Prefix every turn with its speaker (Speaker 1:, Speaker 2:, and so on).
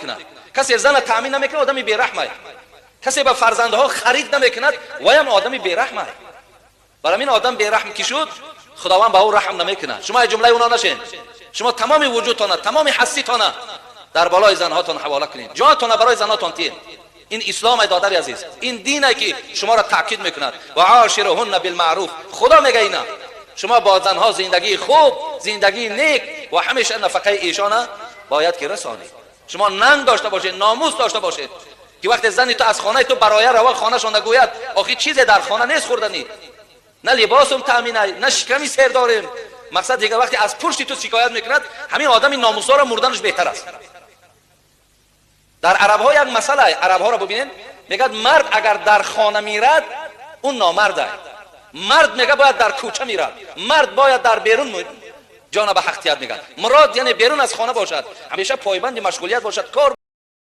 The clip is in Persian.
Speaker 1: میکنه. کسی زن تامین نمیکنه آدمی بیرحمه. کسی به فرزندها خرید نمیکند و هم آدمی بیرحمه. برای این آدم بیرحم کی شد خداوند به او رحم نمیکنه. شما جمله اونا نشین. شما تمام وجودتان تمام حسیتان در بالای زنهاتون حواله کنید. جانتون برای زناتون تین. این اسلام دادر عزیز، این دینه که شما را تاکید میکند و عاشرهن بالمعروف. خدا میگه اینا شما با زنها زندگی خوب، زندگی نیک و همیشه نفقه ایشان باید که رسانید. شما ننگ داشته باشید، ناموس داشته باشید که وقت زنی تو از خانه تو برای روا خانه‌شان نگوید آخه چیزی در خانه نیست خوردنی، نه لباسم تامینه، نه شکمی سر داریم. مقصد دیگه وقتی از پشت تو شکایت میکند همین آدم ناموسا را مردنش بهتر است. در عرب ها یک مسئله، عرب ها را ببینید میگد مرد اگر در خانه میرد اون نامرده. مرد میگه باید در کوچه میرد، مرد باید در بیرون جان به حق تیار میگه. مراد یعنی بیرون از خانه باشد، همیشه پایبند مشغولیت باشد، کار